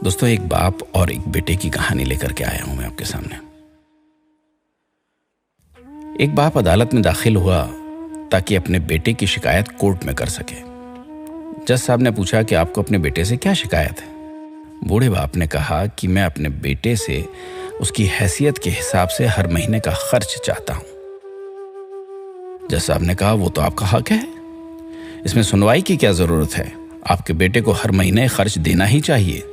दोस्तों, एक बाप और एक बेटे की कहानी लेकर के आया हूं मैं आपके सामने। एक बाप अदालत में दाखिल हुआ ताकि अपने बेटे की शिकायत कोर्ट में कर सके। जज साहब ने पूछा कि आपको अपने बेटे से क्या शिकायत है। बूढ़े बाप ने कहा कि मैं अपने बेटे से उसकी हैसियत के हिसाब से हर महीने का खर्च चाहता हूं। जज साहब ने कहा, वो तो आपका हक है, इसमें सुनवाई की क्या जरूरत है, आपके बेटे को हर महीने खर्च देना ही चाहिए।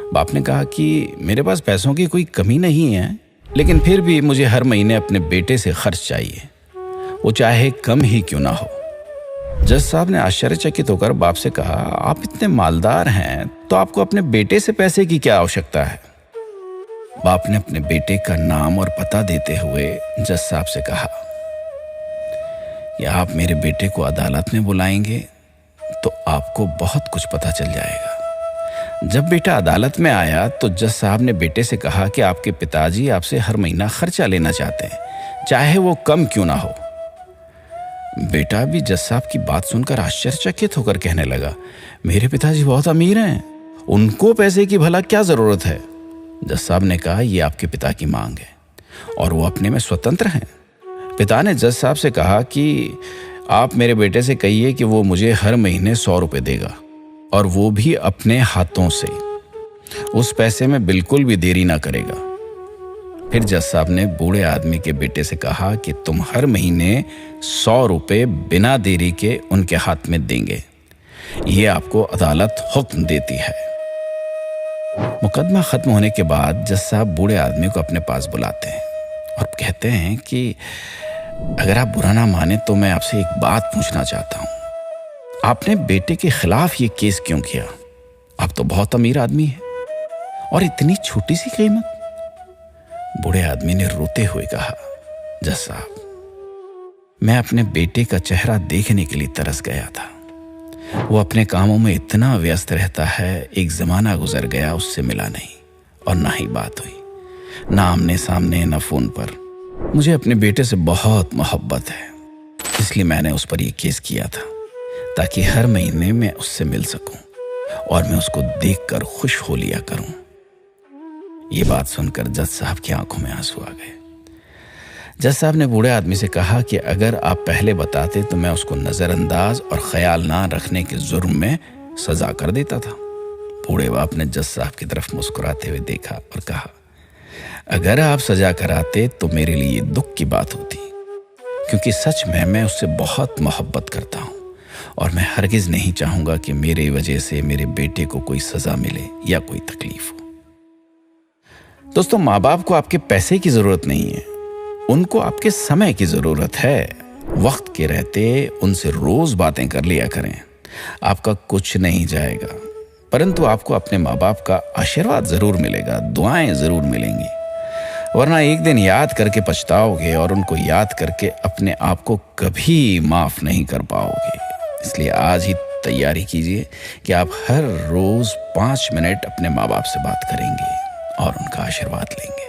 बाप ने कहा कि मेरे पास पैसों की कोई कमी नहीं है, लेकिन फिर भी मुझे हर महीने अपने बेटे से खर्च चाहिए, वो चाहे कम ही क्यों ना हो। जज साहब ने आश्चर्यचकित होकर बाप से कहा, आप इतने मालदार हैं तो आपको अपने बेटे से पैसे की क्या आवश्यकता है। बाप ने अपने बेटे का नाम और पता देते हुए जज साहब से कहा, या आप मेरे बेटे को अदालत में बुलाएंगे तो आपको बहुत कुछ पता चल जाएगा। जब बेटा अदालत में आया तो जज साहब ने बेटे से कहा कि आपके पिताजी आपसे हर महीना खर्चा लेना चाहते हैं, चाहे वो कम क्यों ना हो। बेटा भी जज साहब की बात सुनकर आश्चर्यचकित होकर कहने लगा, मेरे पिताजी बहुत अमीर हैं, उनको पैसे की भला क्या जरूरत है। जज साहब ने कहा, ये आपके पिता की मांग है और वो अपने में स्वतंत्र हैं। पिता ने जज साहब से कहा कि आप मेरे बेटे से कहिए कि वो मुझे हर महीने 100 रुपए देगा, और वो भी अपने हाथों से, उस पैसे में बिल्कुल भी देरी ना करेगा। फिर जज साहब ने बूढ़े आदमी के बेटे से कहा कि तुम हर महीने 100 रुपए बिना देरी के उनके हाथ में देंगे, ये आपको अदालत हुक्म देती है। मुकदमा खत्म होने के बाद जज साहब बूढ़े आदमी को अपने पास बुलाते हैं और कहते हैं कि अगर आप बुरा ना माने तो मैं आपसे एक बात पूछना चाहता हूं, आपने बेटे के खिलाफ ये केस क्यों किया? आप तो बहुत अमीर आदमी हैं और इतनी छोटी सी कीमत। बूढ़े आदमी ने रोते हुए कहा, जज साहब, मैं अपने बेटे का चेहरा देखने के लिए तरस गया था। वो अपने कामों में इतना व्यस्त रहता है, एक जमाना गुजर गया उससे मिला नहीं और ना ही बात हुई, ना आमने सामने ना फोन पर। मुझे अपने बेटे से बहुत मोहब्बत है, इसलिए मैंने उस पर यह केस किया था ताकि हर महीने मैं उससे मिल सकूं और मैं उसको देखकर खुश हो लिया करूं। ये बात सुनकर जज साहब की आंखों में आंसू आ गए। जज साहब ने बूढ़े आदमी से कहा कि अगर आप पहले बताते तो मैं उसको नजरअंदाज और ख्याल ना रखने के जुर्म में सजा कर देता था। बूढ़े बाप ने जज साहब की तरफ मुस्कुराते हुए देखा और कहा, अगर आप सजा कराते तो मेरे लिए दुख की बात होती, क्योंकि सच में मैं उससे बहुत मोहब्बत करता हूं और मैं हरगिज नहीं चाहूंगा कि मेरे वजह से मेरे बेटे को कोई सजा मिले या कोई तकलीफ हो। दोस्तों, माँ बाप को आपके पैसे की जरूरत नहीं है, उनको आपके समय की जरूरत है। वक्त के रहते उनसे रोज बातें कर लिया करें, आपका कुछ नहीं जाएगा, परंतु आपको अपने माँ बाप का आशीर्वाद जरूर मिलेगा, दुआएं जरूर मिलेंगी। वरना एक दिन याद करके पछताओगे और उनको याद करके अपने आप को कभी माफ नहीं कर पाओगे। इसलिए आज ही तैयारी कीजिए कि आप हर रोज 5 मिनट अपने माँ बाप से बात करेंगे और उनका आशीर्वाद लेंगे।